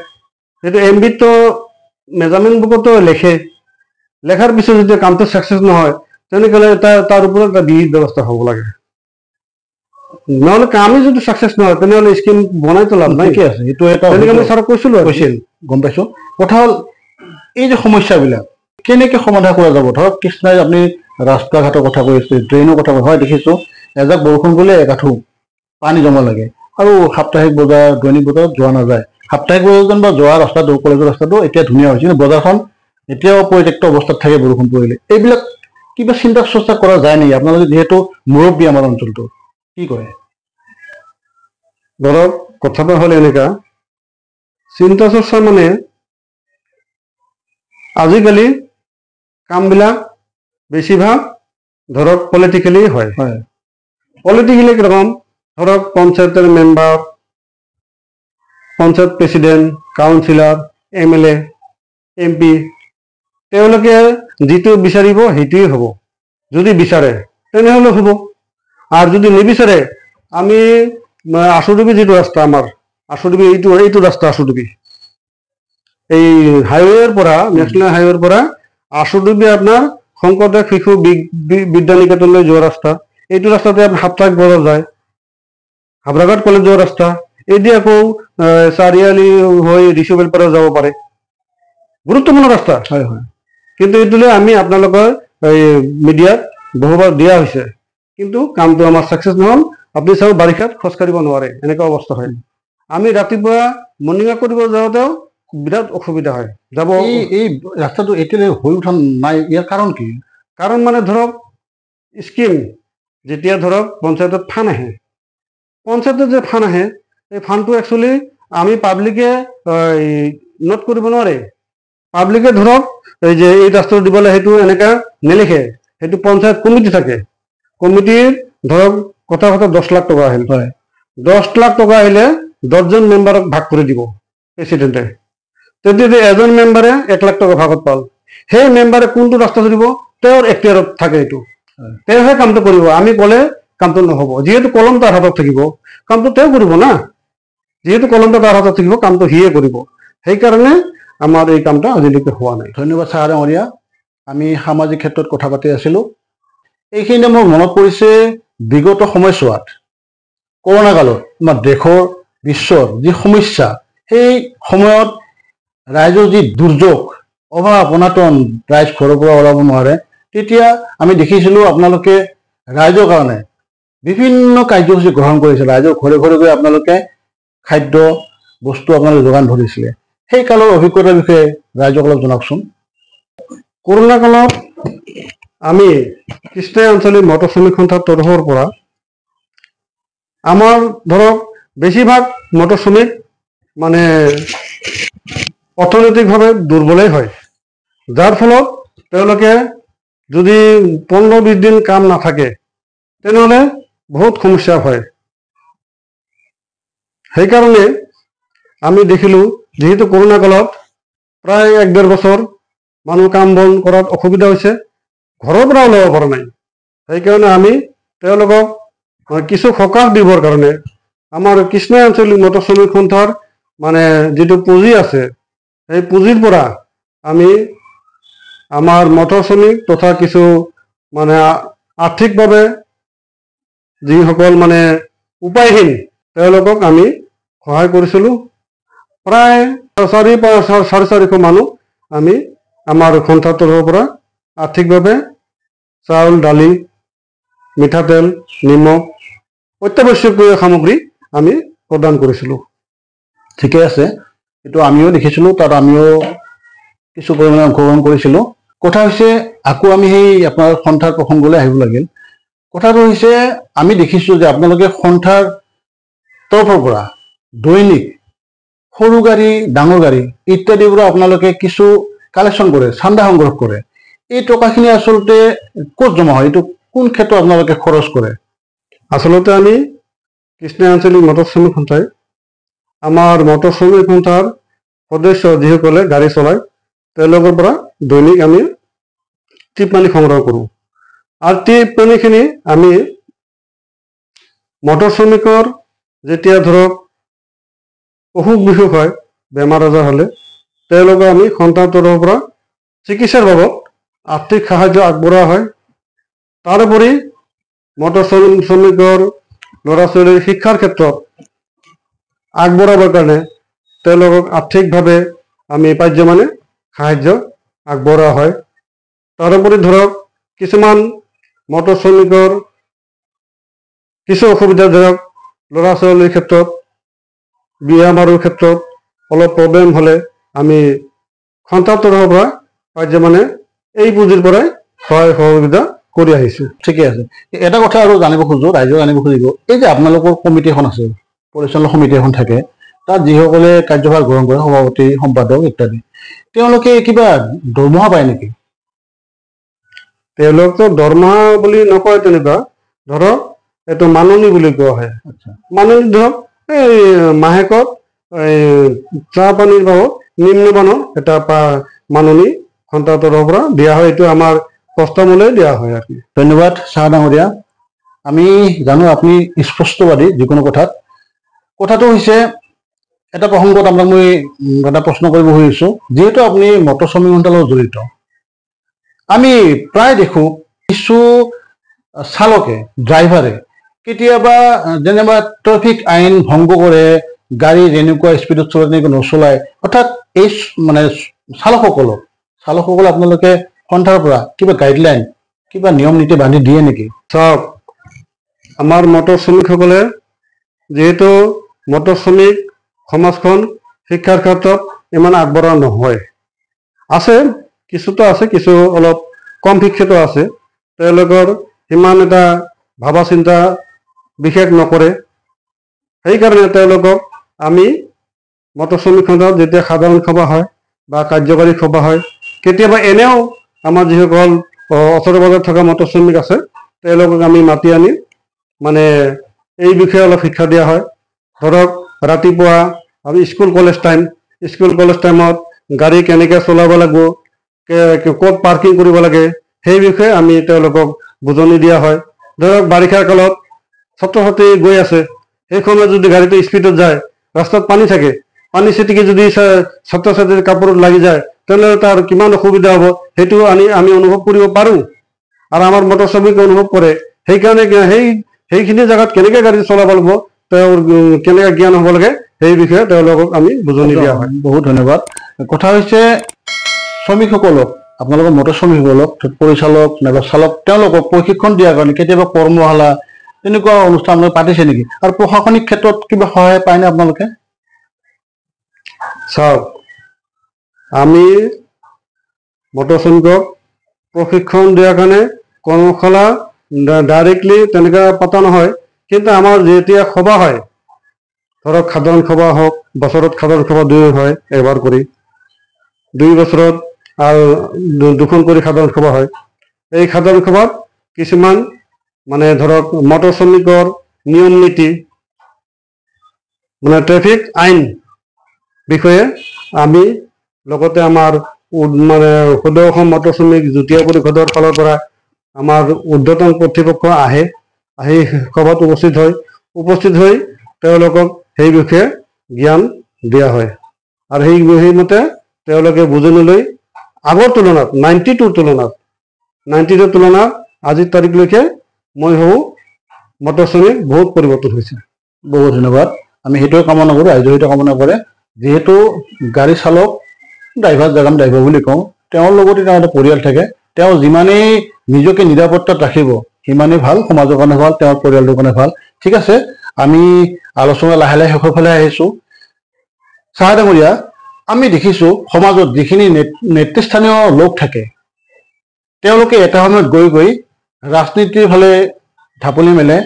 সেইটো এমবিতো মেজাৰমেণ্ট বুকতো লেখে, লেখাৰ পিছত যদি কামটো ছাকচেছ নহয় তেনেহ'লে তাৰ ওপৰত এটা বিহিত ব্যৱস্থা হ'ব লাগে, নহ'লে কামেই যদি ছাকচেছ নহয় তেনেহ'লে স্কিম বনাইতো লাভ নাই। ঠিকে আছে, এইটো এটা তেনেকৈ মই ছাৰক কৈছিলোঁ গম পাইছোঁ। কথা হ'ল এই যে সমস্যাবিলাক কেনেকে সমাধান কৰা যাব? ধৰক কৃষ্ণাই আপুনি ৰাস্তা ঘাটৰ কথা কৈ আছে, ড্ৰেইনৰ কথা হয়, দেখিছোঁ এজাক বৰষুণ গ'লে একাঠু পানী জমা লাগে, আৰু সাপ্তাহিক বজাৰ দৈনিক বজাৰত যোৱা নাযায়। সাপ্তাহিক বজাৰত বা যোৱা ৰাস্তাটো কলেজৰ ৰাস্তাটো এতিয়া ধুনীয়া হৈছে, কিন্তু বজাৰখন এতিয়াও পৰিত্যক্ত অৱস্থাত থাকে বৰষুণ পৰিলে। এইবিলাক কিবা চিন্তা চৰ্চা কৰা যায় নেকি? আপোনালোকে যিহেতু মুৰব্বী আমাৰ অঞ্চলটো, কি কৰে? ধৰক কথাটো হ'ল এনেকা, চিন্তা চৰ্চা মানে আজিকালি কামবিলাক বেছিভাগ ধৰক পলিটিকেলি হয়। পলিটিকেলি কিৰকম, ধৰক পঞ্চায়েতেৰ মেম্বাৰ, পঞ্চায়েত প্ৰেসিডেন্ট, কাউন্সিলৰ, এমএলএ, এমপি তেওঁলোকে যিটো বিচাৰিব সেইটোৱে হ'ব, যদি বিচাৰে তেনেহ'লে হ'ব, আৰু যদি নিবিচাৰে আমি আশুডুবি যিটো ৰাস্তা আমাৰ আশুডুবি এইটো ৰাস্তা আশুডুবি এই হাইৱেৰ পৰা নেশ্যনেল হাইৱেৰ পৰা আশুডুবি আপোনাৰ শংকৰদেৱ শিশু বিদ্যানিকেতনলৈ যোৱা ৰাস্তা, এইটো ৰাস্তাতে আপোনাৰ সাপ্তাহিক বজাৰ যায়, হাবৰাঘাট কলেজ যোৱা ৰাস্তা, এইদি আকৌ চাৰিআলি হৈ ৰিচুবেল পৰা যাব পাৰে, গুৰুত্বপূৰ্ণ ৰাস্তা। কিন্তু এইটোলৈ আমি আপোনালোকৰ এই মিডিয়াত বহুবাৰ দিয়া হৈছে, কিন্তু কামটো আমাৰ ছাকচেছ নহ'ল। আপুনি চাব বাৰিষাত খোজকাঢ়িব নোৱাৰে, এনেকুৱা অৱস্থা হয়। আমি ৰাতিপুৱা মৰ্ণিং ৱাক কৰিব যাওঁতেও বিৰাট অসুবিধা হয় যাব। এই ৰাস্তাটো এতিয়ালৈ হৈ উঠা নাই, ইয়াৰ কাৰণ কি? কাৰণ মানে ধৰক স্কিম যেতিয়া ধৰক পঞ্চায়তত ফাণ্ড আহে, পঞ্চায়তৰ যে ফাণ্ড আহে এই ফাণ্ডটো একচুৱেলি আমি পাব্লিকে নোট কৰিব নোৱাৰে। পাব্লিকে ধৰক এই যে এই ৰাস্তাটো দিবলৈ সেইটো এনেকা নেলিখে, সেইটো পঞ্চায়ত কমিটি থাকে। কমিটিৰ ধৰক কথা 10 লাখ টকা আহিল, 10 লাখ টকা আহিলে 10জন মেম্বাৰক ভাগ কৰি দিব প্ৰেচিডেণ্টে। তেতিয়া এজন মেম্বাৰে 1 লাখ টকা ভাগত পাল, সেই মেম্বাৰে কোনটো ৰাস্তা দিব তেওঁৰ এখতিয়াৰত থাকে, এইটো তেওঁহে কামটো কৰিব। আমি ক'লে কামটো নহ'ব, যিহেতু কলম তাৰ হাতত থাকিব কামটো তেওঁ কৰিব না, যিহেতু কলমটো তাৰ হাতত থাকিব কামটো সিয়ে কৰিব। সেইকাৰণে আমাৰ এই কামটা আজিলৈকে হোৱা নাই। ধন্যবাদ ছাৰ ডাঙৰীয়া। আমি সামাজিক ক্ষেত্ৰত কথা পাতি আছিলোঁ। এইখিনিতে মোৰ মনত পৰিছে বিগত সময়ছোৱাত কৰোণা কালত আমাৰ দেশৰ বিশ্বৰ যি সমস্যা, সেই সময়ত ৰাইজৰ যি দুৰ্যোগ, অভাৱ অনাটন, ৰাইজ ঘৰৰ পৰা ওলাব নোৱাৰে, তেতিয়া আমি দেখিছিলোঁ আপোনালোকে ৰাইজৰ কাৰণে বিভিন্ন কাৰ্যসূচী গ্ৰহণ কৰিছিল। ৰাইজৰ ঘৰে ঘৰে গৈ আপোনালোকে খাদ্য বস্তু আপোনালোকে যোগান ধৰিছিলে। সেই কালৰ অভিজ্ঞতাৰ বিষয়ে ৰাইজক অলপ জনাওকচোন। কৰোণা কালত আমি কৃষ্ণাই আঞ্চলিক মটৰ শ্ৰমিক সন্থাৰ তৰফৰ পৰা আমাৰ ধৰক বেছিভাগ মটৰ শ্ৰমিক মানে অৰ্থনৈতিকভাৱে দুৰ্বলেই হয়, যাৰ ফলত তেওঁলোকে যদি 15-20 দিন কাম নাথাকে তেনেহ'লে বহুত সমস্যা হয়। সেইকাৰণে আমি দেখিলোঁ যিহেতু কৰোণা কালত প্ৰায় 1-1.5 বছৰ মানুহ কাম বন কৰাত অসুবিধা হৈছে, ঘৰৰ পৰা ওলাব পৰা নাই। সেইকাৰণে আমি তেওঁলোকক কিছু সকাহ দিবৰ কাৰণে আমাৰ কৃষ্ণাই আঞ্চলিক মটৰ শ্ৰমিক সন্থাৰ মানে যিটো পুঁজি আছে, সেই পুঁজিৰ পৰা আমি আমাৰ মটৰ শ্ৰমিক তথা কিছু মানে আৰ্থিকভাৱে যিসকল মানে উপায়হীন তেওঁলোকক আমি সহায় কৰিছিলোঁ। প্ৰায় 450 মানুহ আমি আমাৰ সন্থাৰ তৰফৰ পৰা আৰ্থিকভাৱে চাউল, দালি, মিঠাতেল, নিমখ, অত্যাৱশ্যকীয় সামগ্ৰী আমি প্ৰদান কৰিছিলোঁ। ঠিকে আছে, এইটো আমিও দেখিছিলোঁ, তাত আমিও কিছু পৰিমাণে অংশগ্ৰহণ কৰিছিলোঁ। কথা হৈছে আকৌ আমি সেই আপোনাৰ সন্থাৰ প্ৰসংগলৈ আহিব লাগিল। কথাটো হৈছে আমি দেখিছোঁ যে আপোনালোকে সন্থাৰ তৰফৰ পৰা দৈনিক সৰু গাড়ী, ডাঙৰ গাড়ী ইত্যাদিৰ পৰা আপোনালোকে কিছু কালেকশ্যন কৰে, চান্দা সংগ্ৰহ কৰে। এই টকাখিনি আচলতে ক'ত জমা হয়, এইটো কোন ক্ষেত্ৰত আপোনালোকে খৰচ কৰে? আচলতে আমি কৃষ্ণাই আঞ্চলিক মটৰ শ্ৰমিক সন্থাই আমাৰ মটৰ শ্ৰমিক সন্থাৰ সদস্য যিসকলে গাড়ী চলায় তেওঁলোকৰ পৰা দৈনিক আমি টিপ মানি সংগ্ৰহ কৰোঁ, আৰু টিপ মানিখিনি আমি মটৰ শ্ৰমিকৰ যেতিয়া ধৰক অসুখ বিসুখ হয়, বেমাৰ আজাৰ হ'লে তেওঁলোকে আমি সন্থাৰ তৰফৰ পৰা চিকিৎসাৰ বাবদ আৰ্থিক সাহায্য আগবঢ়োৱা হয়। তাৰোপৰি মটৰ শ্ৰমিকৰ ল'ৰা ছোৱালীৰ শিক্ষাৰ ক্ষেত্ৰত আগবঢ়াবৰ কাৰণে তেওঁলোকক আৰ্থিকভাৱে আমি পাৰ্যমানে সাহায্য আগবঢ়োৱা হয়। তাৰোপৰি ধৰক কিছুমান মটৰ শ্ৰমিকৰ কিছু অসুবিধা, ধৰক ল'ৰা ছোৱালীৰ ক্ষেত্ৰত বিয়া বাৰুৰ ক্ষেত্ৰত অলপ প্ৰব্লেম হ'লে আমি সন্থাৰ তৰফৰ পৰা পাৰ্যমানে এই পুঁজিৰ পৰাই সহায় সহযোগিতা কৰি আহিছোঁ। ঠিকে আছে। এটা কথা আৰু জানিব খোজোঁ, ৰাইজে জানিব খুজিব, এই যে আপোনালোকৰ কমিটি এখন আছে, পৰিচালনা সমিতি এখন থাকে, তাত যিসকলে কাৰ্যভাৰ গ্ৰহণ কৰে, সভাপতি, সম্পাদক ইত্যাদি, তেওঁলোকে কিবা দৰমহা পায় নেকি? তেওঁলোকতো দৰমহা বুলি নকয়, তেনেকুৱা ধৰক এইটো মাননি বুলি কোৱা হয়। মাননি ধৰক এই মাহেকত চাহ পানীৰ বাবদ নিম্নমানৰ এটা মাননি সন্থাৰ তৰফৰ পৰা দিয়া হয়। এইটো আমাৰ কষ্টমূলে দিয়া হয় আৰু কি। ধন্যবাদ চাহ ডাঙৰীয়া। আমি জানো আপুনি স্পষ্টবাদী যিকোনো কথাত। কথাটো হৈছে এটা প্ৰসংগত আপোনাক মই এটা প্ৰশ্ন কৰিব খুজিছোঁ, যিহেতু আপুনি মটৰ শ্ৰমিক সন্থাৰ লগত জড়িত, আমি প্ৰায় দেখোঁ কিছু চালকে, ড্ৰাইভাৰে কেতিয়াবা যেনিবা ট্ৰেফিক আইন ভংগ কৰে, গাড়ী যেনেকুৱা স্পীডত চলাই তেনেকৈ নচলায়, অৰ্থাৎ এই মানে চালকসকলে আপোনালোকে সন্থাৰ পৰা কিবা গাইডলাইন, কিবা নিয়ম নীতি বান্ধি দিয়ে নেকি? চাওক, আমাৰ মটৰ শ্ৰমিকসকলে যিহেতু মটৰ শ্ৰমিক সমাজখন শিক্ষাৰ ক্ষেত্ৰত ইমান আগবঢ়া নহয়, আছে কিছুতো আছে, কিছু অলপ কম শিক্ষিত আছে, তেওঁলোকৰ সিমান এটা ভাবা চিন্তা বিশেষ নকৰে। সেইকাৰণে তেওঁলোকক আমি মটৰ শ্ৰমিক সন্থাত যেতিয়া সাধাৰণ সভা হয় বা কাৰ্যকাৰী সভা হয়, কেতিয়াবা এনেও আমাৰ যিসকল ওচৰে পাজৰে থকা মটৰ শ্ৰমিক আছে তেওঁলোকক আমি মাতি আনি মানে এই বিষয়ে অলপ শিক্ষা দিয়া হয়। ধৰক ৰাতিপুৱা আমি স্কুল কলেজ টাইমত গাড়ী কেনেকৈ চলাব লাগিব, ক'ত পাৰ্কিং কৰিব লাগে, সেই বিষয়ে আমি তেওঁলোকক বুজনি দিয়া হয়। ধৰক বাৰিষাৰ কালত ছাত্ৰ ছাত্ৰী গৈ আছে, সেই সময়ত যদি গাড়ীটো স্পীডত যায়, ৰাস্তাত পানী থাকে, পানী ছিটিকি যদি ছাত্ৰ ছাত্ৰীৰ কাপোৰত লাগি যায় তেনেহ'লে তাৰ কিমান অসুবিধা হ'ব সেইটো আমি অনুভৱ কৰিব পাৰোঁ। আৰু আমাৰ মটৰ শ্ৰমিকে অনুভৱ কৰে। সেইকাৰণে সেইখিনি জেগাত কেনেকৈ গাড়ী চলাব লাগিব, তেওঁৰ কেনেকৈ জ্ঞান হ'ব লাগে সেই বিষয়ে তেওঁলোকক আমি বুজনি দিয়া হয়। বহুত ধন্যবাদ। কথা হৈছে শ্ৰমিকসকলক, আপোনালোকৰ মটৰ শ্ৰমিকসকলক, পৰিচালক নাইবা চালক, তেওঁলোকক প্ৰশিক্ষণ দিয়াৰ কাৰণে কেতিয়াবা কৰ্মশালা তেনেকুৱা অনুষ্ঠান পাতিছে নেকি? আৰু প্ৰশাসনিক ক্ষেত্ৰত কিবা সহায় পায়নে আপোনালোকে? চাওক, আমি মটৰ শ্ৰমিকক প্ৰশিক্ষণ দিয়াৰ কাৰণে কৰ্মশালা ডাইৰেক্টলি তেনেকৈ পতা নহয়। কিন্তু আমাৰ যেতিয়া সভা হয়, ধৰক সাধাৰণ সভা হওক, বছৰত সাধাৰণ সভা হয় এবাৰ কৰি, 2 বছৰত আৰু 2খন কৰি সাধাৰণ সভা হয়। এই সাধাৰণ সভাত কিছুমান মানে ধৰক মটৰ শ্ৰমিকৰ নিয়ম নীতি মানে ট্ৰেফিক আইন বিষয়ে আমি লগতে আমাৰ মানে সদৌ অসম মটৰ শ্ৰমিক যুটীয়া পৰিষদৰ ফালৰ পৰা আমাৰ ঊৰ্ধ্বতন কৰ্তৃপক্ষ আহি সভাত উপস্থিত হৈ তেওঁলোকক সেই বিষয়ে জ্ঞান দিয়া হয়। আৰু সেইমতে তেওঁলোকে বুজনি লৈ আগৰ তুলনাত 92ৰ তুলনাত আজিৰ তাৰিখলৈকে মই ভাবোঁ মটৰ শ্ৰমিক বহুত পৰিৱৰ্তন হৈছে। বহুত ধন্যবাদ। আমি সেইটোৱে কামনা কৰোঁ, ৰাইজে সেইটো কামনা কৰে। যিহেতু গাড়ী চালক, ড্ৰাইভাৰ বুলি কওঁ, তেওঁৰ লগতে তেওঁ এটা পৰিয়াল থাকে। তেওঁ যিমানেই নিজকে নিৰাপত্তাত ৰাখিব সিমানেই ভাল, সমাজৰ কাৰণে ভাল, তেওঁৰ পৰিয়ালটোৰ কাৰণে ভাল। ঠিক আছে, আমি আলোচনা লাহে লাহে শেষৰ ফালে আহিছোঁ। চাহ ডাঙৰীয়া, আমি দেখিছোঁ সমাজত যিখিনি নেতৃস্থানীয় লোক থাকে তেওঁলোকে এটা সময়ত গৈ ৰাজনীতিৰ ফালে ঢাপলি মেলে,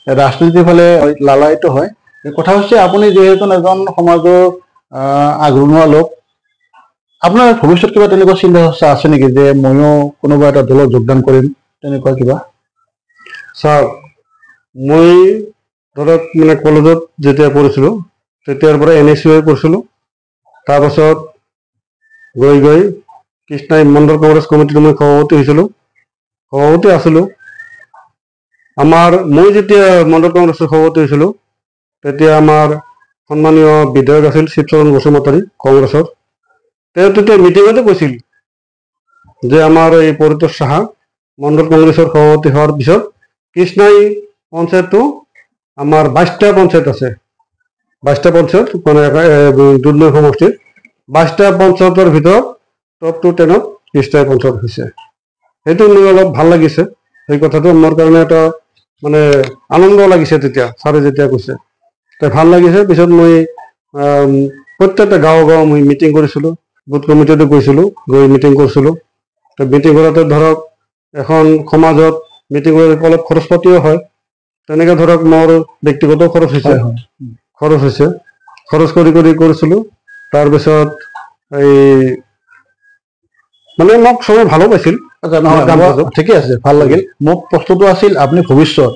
ৰাজনীতিৰ ফালে লালায়িত হয়। কথা হৈছে আপুনি যিহেতু এজন সমাজৰ আগৰণুৱা লোক, আপোনাৰ ভৱিষ্যত কিবা তেনেকুৱা চিন্তা চৰ্চা আছে নেকি যে ময়ো কোনোবা এটা দলত যোগদান কৰিম, তেনেকুৱা কিবা? চাওক, মই ধৰক মানে কলেজত যেতিয়া পঢ়িছিলোঁ তেতিয়াৰ পৰা NSU পঢ়িছিলোঁ। তাৰপাছত গৈ কৃষ্ণাই মণ্ডল কংগ্ৰেছ কমিটিত মই সভাপতি আছিলোঁ। মই যেতিয়া মণ্ডল কংগ্ৰেছৰ সভাপতি হৈছিলোঁ তেতিয়া আমাৰ সন্মানীয় বিধায়ক আছিল শিৱচৰণ বসুমতাৰী কংগ্ৰেছৰ। তেওঁ তেতিয়া মিটিঙতে কৈছিল যে আমাৰ এই পৰিতোষ সাহা মণ্ডল কংগ্ৰেছৰ সভাপতি হোৱাৰ পিছত কৃষ্ণাই পঞ্চায়তটো আমাৰ 22টা পঞ্চায়ত আছে, 22টা পঞ্চায়ত মানে দুধনৈ সমষ্টিত 22টা পঞ্চায়তৰ ভিতৰত টপ টু 10ত কৃষ্ণাই পঞ্চায়ত হৈছে। সেইটো মোৰ অলপ ভাল লাগিছে। সেই কথাটো মোৰ কাৰণে এটা মানে আনন্দ লাগিছে তেতিয়া ছাৰে যেতিয়া কৈছে, ভাল লাগিছে। পিছত মই প্ৰত্যেকটা গাঁও মই মিটিং কৰিছিলোঁ, বুথ কমিটিতো গৈছিলোঁ, গৈ মিটিং কৰিছিলোঁ। মিটিং কৰাতে ধৰক এখন সমাজত মিটিং কৰিলে অলপ খৰচ পাতিও হয়। তেনেকৈ ধৰক মোৰ ব্যক্তিগত খৰচ হৈছে, খৰচ কৰি কৰিছিলোঁ। তাৰপিছত এই মানে মোক চবে ভালো পাইছিল। ঠিকে আছে, ভাল লাগিল। মোক প্ৰশ্নটো আছিল আপুনি ভৱিষ্যত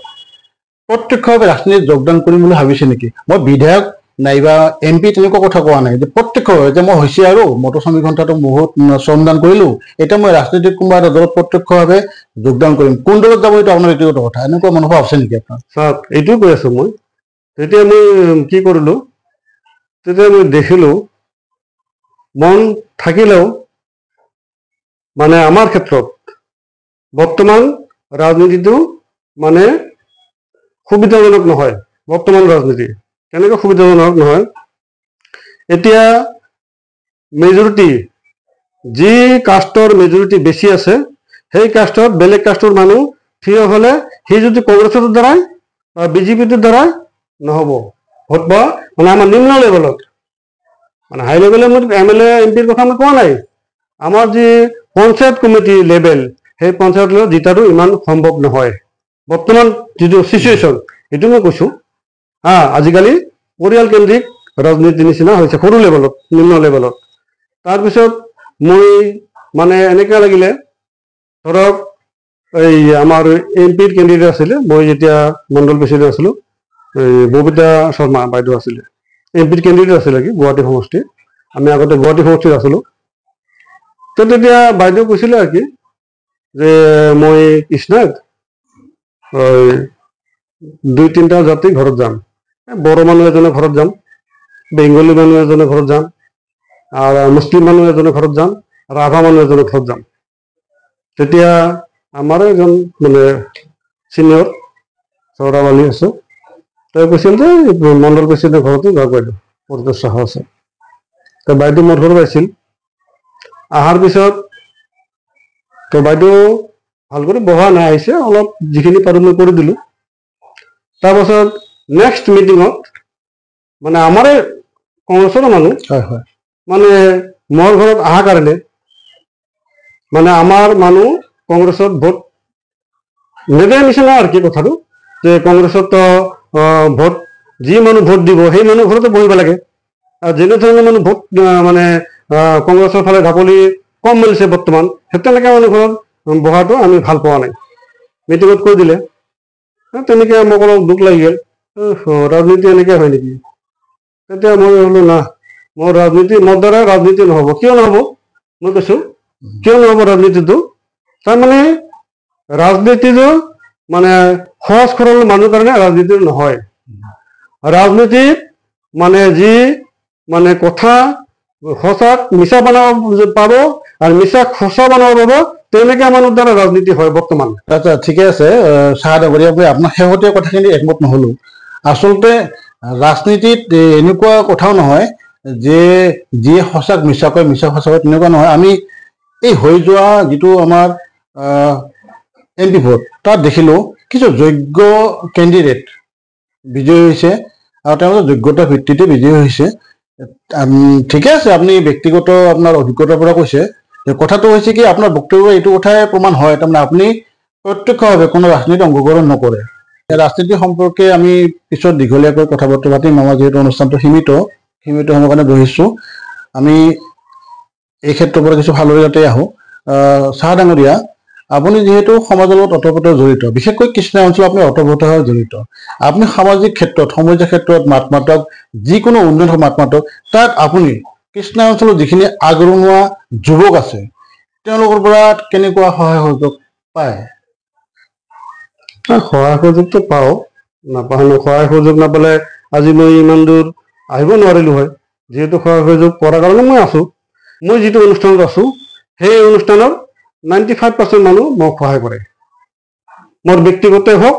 প্ৰত্যক্ষভাৱে ৰাজনীতিত যোগদান কৰিম বুলি ভাবিছে নেকি? মই বিধায়ক নাইবা MP তেনেকুৱা কথা কোৱা নাই, যে প্ৰত্যক্ষভাৱে যে মই হৈছে আৰু মটৰ শ্ৰমিক সন্থাটো বহুত শ্ৰমদান কৰিলোঁ, এতিয়া মই ৰাজনীতিত কোনোবা এটা দলত প্ৰত্যক্ষভাৱে যোগদান কৰিম। কোন দলত যাব এইটো আপোনাৰ ব্যক্তিগত কথা, এনেকুৱা মনোভাৱ আছে নেকি আপোনাৰ? চাওক, এইটোৱে কৈ আছোঁ মই। তেতিয়া মই কি কৰিলোঁ, তেতিয়া মই দেখিলোঁ মন থাকিলেও মানে আমাৰ ক্ষেত্ৰত বৰ্তমান ৰাজনীতিটো মানে সুবিধাজনক নহয়। বৰ্তমান ৰাজনীতি কেনেকৈ সুবিধাজনক নহয়, এতিয়া মেজৰিটি যি কাষ্টৰ মেজৰিটি বেছি আছে সেই কাষ্টত বেলেগ কাষ্টৰ মানুহ থিয় হ'লে সি যদি কংগ্ৰেছৰ দ্বাৰাই বা BJPটোৰ দ্বাৰাই নহ'ব। ভোট পোৱা মানে আমাৰ নিম্ন লেভেলত, মানে হাই লেভেলে মই MLA MPৰ কথা মই কোৱা নাই, আমাৰ যি পঞ্চায়ত কমিটি লেভেল সেই পঞ্চায়ত লেভেলত জিতাটো ইমান সম্ভৱ নহয়। বৰ্তমান যিটো চিচুৱেশ্যন সেইটো মই কৈছোঁ। আজিকালি পৰিয়ালকেন্দ্ৰিক ৰাজনীতিৰ নিচিনা হৈছে সৰু লেভেলত, নিম্ন লেভেলত। তাৰপিছত মই মানে এনেকুৱা লাগিলে, ধৰক এই আমাৰ MP-ৰ কেণ্ডিডেট আছিলে, মই যেতিয়া মণ্ডল প্ৰেচিডেণ্ট আছিলোঁ, এই ববিতা শৰ্মা বাইদেউ আছিলে, MP-ৰ কেণ্ডিডেট আছিলে কি গুৱাহাটী সমষ্টি। আমি আগতে গুৱাহাটী সমষ্টিত আছিলোঁ। তো তেতিয়া বাইদেউ কৈছিলে আৰু কি যে মই কৃষ্ণাক 2-3টা জাতি ঘৰত যাম, বড়ো মানুহ এজনৰ ঘৰত যাম, বেংগলী মানুহ এজনৰ ঘৰত যাম, আৰু মুছলিম মানুহ এজনৰ ঘৰত যাম, ৰাভা মানুহ এজনৰ ঘৰত যাম। তেতিয়া আমাৰ এজন মানে চিনিয়ৰ চৌৰাবালি আছে, তেওঁ কৈছিল যে মণ্ডল প্ৰেচিডেণ্টৰ ঘৰতো যাওক বাইদেউ, পৰিতোষ চাহ আছে। তো বাইদেউ মোৰ ঘৰত আহিছিল। অহাৰ পিছত তো বাইদেউ ভাল কৰি বহা নাই, আহিছে অলপ যিখিনি পাৰোঁ মই কৰি দিলোঁ। তাৰপাছত নেক্সট মিটিঙত মানে আমাৰে কংগ্ৰেছৰ মানুহ মানে মোৰ ঘৰত অহাৰ কাৰণে মানে আমাৰ মানুহ কংগ্ৰেছত ভোট নিদিয়া নিচিনা আৰু কি কথাটো, যে কংগ্ৰেছত ভোট যি মানুহ ভোট দিব সেই মানুহ ঘৰতে বহিব লাগে। আৰু যেনেধৰণে মানুহ ভোট মানে কংগ্ৰেছৰ ফালে ঢাপলি কম মিলিছে বৰ্তমান, সেই তেনেকৈ মানুহ ঘৰত বহাটো আমি ভাল পোৱা নাই। মিটিঙত কৈ দিলে, তেনেকৈ মোক অলপ দুখ লাগি গ'ল, ৰাজনীতি এনেকৈ হয় নেকি। তেতিয়া মই বোলো না, মোৰ দ্বাৰা ৰাজনীতি নহ'ব। কিয় নহ'ব মই কৈছোঁ, কিয় নহ'ব ৰাজনীতিটো? তাৰমানে ৰাজনীতিটো মানে সহজ সৰল মানুহৰ কাৰণে ৰাজনীতি নহয়। ৰাজনীতিত মানে যি মানে কথা সঁচাক মিছা বনাব পাব আৰু মিছাক সঁচা বনাব পাব, তেনেকৈ মানুহৰ দ্বাৰা ৰাজনীতি হয় বৰ্তমান। আচ্ছা, ঠিকে আছে। চাহ ডাঙৰীয়া, আপোনাৰ শেহতীয়া কথাখিনি একমত নহ'লো। আচলতে ৰাজনীতিত এনেকুৱা কথাও নহয় যে যিয়ে সঁচাক মিছা কয়, মিছা সঁচা কয়, তেনেকুৱা নহয়। আমি এই হৈ যোৱা যিটো আমাৰ MP ভোট, তাত দেখিলোঁ কিছু যোগ্য কেণ্ডিডেট বিজয়ী হৈছে আৰু তেওঁলোকৰ যোগ্যতাৰ ভিত্তিতে বিজয়ী হৈছে। ঠিকে আছে, আপুনি ব্যক্তিগত আপোনাৰ অভিজ্ঞতাৰ পৰা কৈছে। কথাটো হৈছে কি, আপোনাৰ বক্তব্য এইটো কথাই প্ৰমাণ হয়, তাৰমানে আপুনি প্ৰত্যক্ষভাৱে কোনো ৰাজনীতিত অংশগ্ৰহণ নকৰে। ৰাজনীতি সম্পৰ্কে আমি পিছত দীঘলীয়াকৈ কথা বতৰা পাতিম। আমাৰ যিহেতু অনুষ্ঠানটো সীমিত সময়ৰ কাৰণে বহিছোঁ, আমি এই ক্ষেত্ৰৰ পৰা কিছু ভালদৰে যাতে আহোঁ। চাহ ডাঙৰীয়া, আপুনি যিহেতু সমাজৰ লগত ওতঃপ্ৰোত জড়িত, বিশেষকৈ কৃষ্ণাই অঞ্চলত আপুনি ওতঃপ্ৰোতভাৱে জড়িত, আপুনি সামাজিক ক্ষেত্ৰত, সমাজৰ ক্ষেত্ৰত মাত মাতক, যিকোনো উন্নয়ন মাত মাতক, তাত আপুনি কৃষ্ণাই অঞ্চলত যিখিনি আগৰণুৱা যুৱক আছে, তেওঁলোকৰ পৰা কেনেকুৱা সহায় সহযোগ পায়? সহায় সহযোগটো পাওঁ, নাপাওঁ নহয়। সহায় সহযোগ নাপালে আজি মই ইমান দূৰ আহিব নোৱাৰিলোঁ হয়। যিহেতু সহায় সহযোগ কৰাৰ কাৰণে মই আছোঁ। মই যিটো অনুষ্ঠানত আছোঁ, সেই অনুষ্ঠানৰ 95% মানুহ মোক সহায় কৰে। মোৰ ব্যক্তিগতই হওক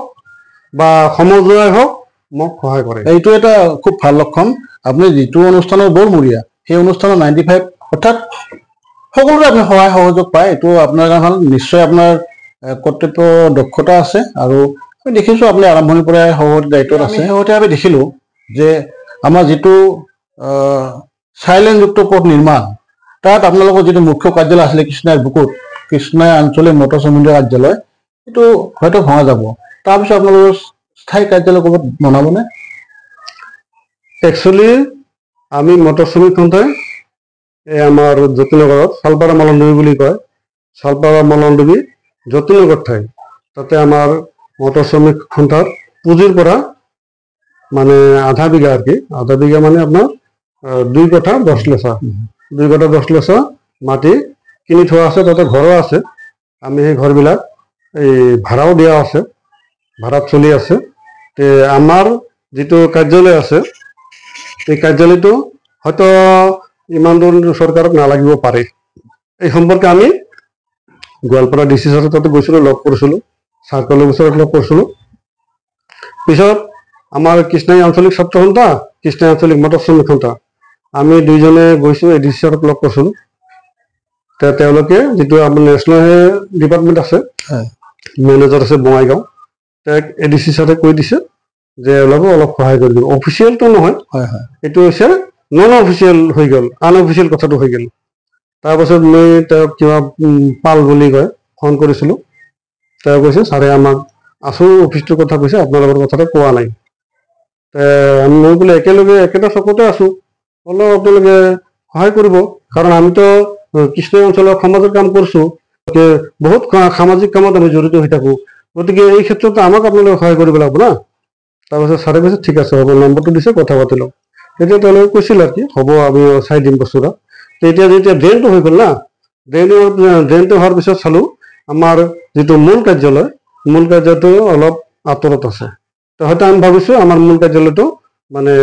বা সমাজই হওক, মোক সহায় কৰে। এইটো এটা খুব ভাল লক্ষণ। আপুনি যিটো অনুষ্ঠানৰ বৰমূৰীয়া, সেই অনুষ্ঠানৰ 95 অৰ্থাৎ সকলোৰে আপুনি সহায় সহযোগ পায়, এইটো আপোনাৰ কাৰণে ভাল। নিশ্চয় আপোনাৰ কৰ্তব্য দক্ষতা আছে, আৰু আমি দেখিছোঁ আপুনি আৰম্ভণিৰ পৰাই সভাপতি দায়িত্বত আছে। শেহতীয়া আমি দেখিলোঁ যে আমাৰ যিটো চাইলেনযুক্ত পথ নিৰ্মাণ, তাত আপোনালোকৰ যিটো মুখ্য কাৰ্যালয় আছিলে কৃষ্ণাই বুকুত, কৃষ্ণাই আঞ্চলিক মটৰ শ্ৰমিক কাৰ্যালয়, এইটো হয়তো ভঙা যাব। তাৰপিছত আপোনালোকৰ স্থায়ী কাৰ্যালয় ক'ৰবাত বনাবনে? একচুৱেলি আমি মটৰ শ্ৰমিক সন্থাই এই আমাৰ জ্যোতিনগৰত শালপাৰা মলনদুবি বুলি কয়, শালপাৰা মলনদুবি জ্যোতিনগৰ ঠাই, তাতে আমাৰ মটৰ শ্ৰমিক সন্থাৰ পুঁজিৰ পৰা মানে আধা বিঘা আর কি, আধা বিঘা মানে আপনার 2 কাঠা 10 লেচা, 2 কাঠা 10 লেচা মাটি কিনি থোৱা আছে, তাতে ঘৰো আছে। আমি সেই ঘৰবিলাক এই ভাড়াও দিয়া আছে, ভাড়াত চলি আছে। তে আমাৰ যিটো কাৰ্যালয় আছে, এই কাৰ্যালয়টো হয়তো ইমান দূৰ চৰকাৰক নালাগিব পাৰে। এই সম্পৰ্কে আমি গোৱালপাৰা ডিচি ছাৰৰ তাতে গৈছিলোঁ, লগ কৰিছিলোঁ, চাৰ্কল অফিচাৰক লগ কৰিছিলোঁ। পিছত আমাৰ কৃষ্ণাই আঞ্চলিক ছাত্ৰ সন্থা, কৃষ্ণাই আঞ্চলিক মটৰ শ্ৰমিক সন্থা, আমি দুইজনে গৈছোঁ, এ ডি চি ছাৰক লগ কৰিছিলোঁ। তেওঁলোকে যিটো আমাৰ নেশ্যনেল ডিপাৰ্টমেণ্ট আছে, মেনেজাৰ আছে বঙাইগাঁও, তেওঁক এ ডি চি ছাৰে কৈ দিছে যে অলপ সহায় কৰি দিব। অফিচিয়েলটো নহয়, এইটো হৈছে নন অফিচিয়েল হৈ গ'ল, আনঅফিচিয়েল কথাটো হৈ গ'ল। তাৰপাছত মই তেওঁক কিবা পাল বুলি কয় ফোন কৰিছিলোঁ, তেওঁ কৈছে ছাৰে আমাক আছোঁ অফিচটোৰ কথা কৈছে, আপোনালোকৰ কথাটো কোৱা নাই। মই বোলে একেলগে একেটা চকতে আছো, অলপ আপোনালোকে সহায় কৰিব। কাৰণ আমিতো কৃষ্ণই অঞ্চলৰ সমাজৰ কাম কৰিছো, বহুত সামাজিক কামত আমি জড়িত হৈ থাকো, গতিকে এই ক্ষেত্ৰত আমাক আপোনালোকে সহায় কৰিব লাগিব না। তাৰপিছত ছাৰে কৈছে ঠিক আছে হ'ব, নম্বৰটো দিছে, কথা পাতি লওঁ। তেতিয়া তেওঁলোকে কৈছিল আৰু কি হ'ব আমি চাই দিম বস্তুটা। তেতিয়া যেতিয়া ড্ৰেইনটো হৈ গ'ল না, ড্ৰেইনটো হোৱাৰ পিছত চালো আমাৰ যিটো মূল কাৰ্যালয়টো অলপ আঁতৰত আছে। তো হয়তো আমি ভাবিছো আমাৰ মূল কাৰ্যালয়টো মানে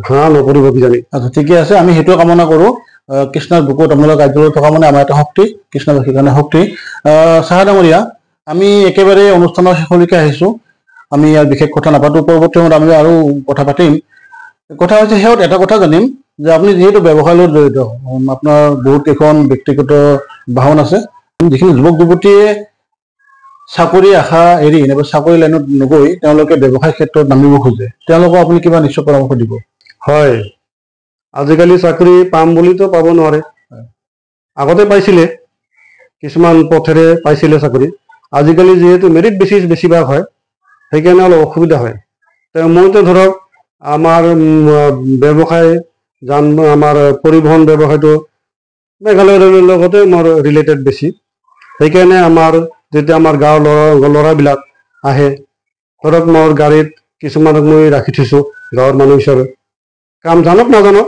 ভাঙা নপৰিব কিজানি। আচ্ছা, ঠিকে আছে, আমি সেইটোৱে কামনা কৰোঁ। কৃষ্ণৰ বুকুত আপোনালোক কাৰ্যালয় থকা মানে আমাৰ এটা শক্তি, কৃষ্ণবাসীৰ কাৰণে শক্তি। চাহা ডাঙৰীয়া, আমি একেবাৰে অনুষ্ঠানৰ শেষলৈকে আহিছোঁ। আমি ইয়াৰ বিশেষ কথা নাপাতো, পৰৱৰ্তী সময়ত আমি আৰু কথা পাতিম। কথা হৈছে শেষত এটা কথা জানিম যে আপুনি যিহেতু ব্যৱসায়ৰ লগত জড়িত, আপোনাৰ বহুত কেইখন ব্যক্তিগত বাহন আছে, যিখিনি যুৱক যুৱতীয়ে চাকৰি আশা এৰি নাইবা চাকৰি লাইনত নগৈ তেওঁলোকে ব্যৱসায় ক্ষেত্ৰত নামিব খোজে, তেওঁলোকক আপুনি কিবা নিশ্চয় পৰামৰ্শ দিব? হয়, আজিকালি চাকৰি পাম বুলিতো পাব নোৱাৰে। আগতে পাইছিলে, কিছুমান পথেৰে পাইছিলে চাকৰি। আজিকালি যিহেতু মেৰিট বেছিভাগ হয়, সেইকাৰণে অলপ অসুবিধা হয়। মইতো ধৰক আমাৰ ব্যৱসায় আমাৰ পৰিবহণ ব্যৱসায়টো মেঘালয়ৰ লগতে মোৰ ৰিলেটেড বেছি। সেইকাৰণে আমাৰ যেতিয়া আমাৰ গাঁৱৰ ল'ৰাবিলাক আহে, ধৰক মোৰ গাড়ীত কিছুমানক মই ৰাখি থৈছোঁ গাঁৱৰ মানুহ হিচাপে, কাম জানক নাজানক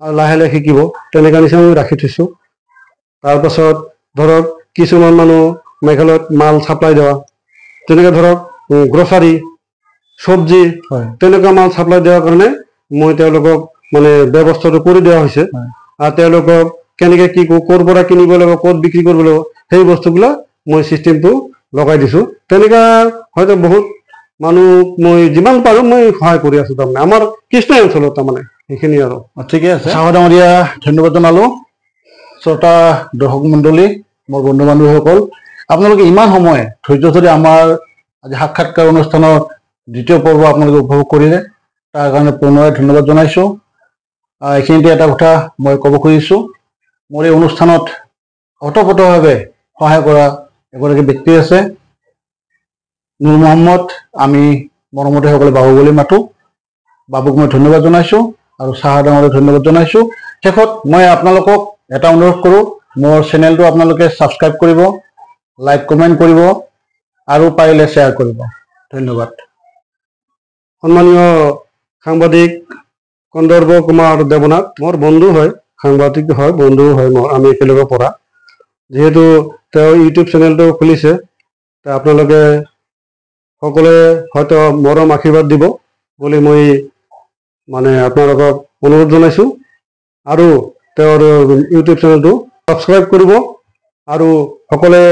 আৰু লাহে লাহে শিকিব, তেনেকুৱা নিচিনা মই ৰাখি থৈছোঁ। তাৰপাছত ধৰক কিছুমান মানুহ মেঘালয়ত মাল চাপ্লাই দেৱা, তেনেকৈ ধৰক গ্ৰচাৰী, চব্জি, তেনেকুৱা মাল চাপ্লাই দিয়াৰ কাৰণে মই তেওঁলোকক মানে ব্যৱস্থাটো কৰি দিয়া হৈছে। আৰু তেওঁলোকক কেনেকে কি ক'ৰ পৰা কিনিব লাগিব, ক'ত বিক্ৰী কৰিব লাগিব, সেই বস্তুবিলাক মই চিষ্টেমটো লগাই দিছোঁ। তেনেকুৱা হয়তো বহুত মানুহ মই যিমান পাৰোঁ মই সহায় কৰি আছোঁ, তাৰমানে আমাৰ কৃষ্ণ অঞ্চলত তাৰমানে সেইখিনি আৰু। ঠিকে আছে, চাহা ডাঙৰীয়া ধন্যবাদ জনালোঁ। শ্ৰোতা দৰ্শক মণ্ডলী, মোৰ বন্ধু বান্ধৱীসকল, আপোনালোকে ইমান সময় ধৈৰ্য ধৰি আমাৰ আজি সাক্ষাৎকাৰ অনুষ্ঠানৰ দ্বিতীয় পৰ্ব আপোনালোকে উপভোগ কৰিলে, তাৰ কাৰণে পুনৰাই ধন্যবাদ জনাইছোঁ। এইখিনিতে এটা কথা মই ক'ব খুজিছোঁ, মোৰ এই অনুষ্ঠানত ওতঃপ্ৰোতভাৱে সহায় কৰা এগৰাকী ব্যক্তি আছে, নুৰ মহম্মদ, আমি মৰমতে সকলে বাবু বুলি মাতোঁ। বাবুক মই ধন্যবাদ জনাইছোঁ আৰু চাহা ডাঙৰীয়াক ধন্যবাদ জনাইছোঁ। শেষত মই আপোনালোকক এটা অনুৰোধ কৰোঁ, মোৰ চেনেলটো আপোনালোকে ছাবস্ক্ৰাইব কৰিব, লাইক কমেণ্ট কৰিব আৰু পাৰিলে শ্বেয়াৰ কৰিব। ধন্যবাদ। সন্মানীয় সাংবাদিক কন্দৰ্প কুমাৰ দেৱনাথ মোৰ বন্ধু হয়, সাংবাদিক হয়, বন্ধু হয় মোৰ, আমি একেলগে পঢ়া। যিহেতু তেওঁ ইউটিউব চেনেলটো খুলিছে, আপোনালোকে সকলোৱে হয়তো মৰম আশীৰ্বাদ দিব বুলি মই মানে আপোনালোকক অনুৰোধ জনাইছোঁ। আৰু তেওঁৰ ইউটিউব চেনেলটো ছাবস্ক্ৰাইব কৰিব আৰু সকলোৱে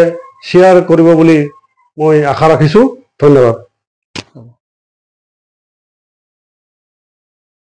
শ্বেয়াৰ কৰিব বুলি মই আশা ৰাখিছোঁ। ধন্যবাদ।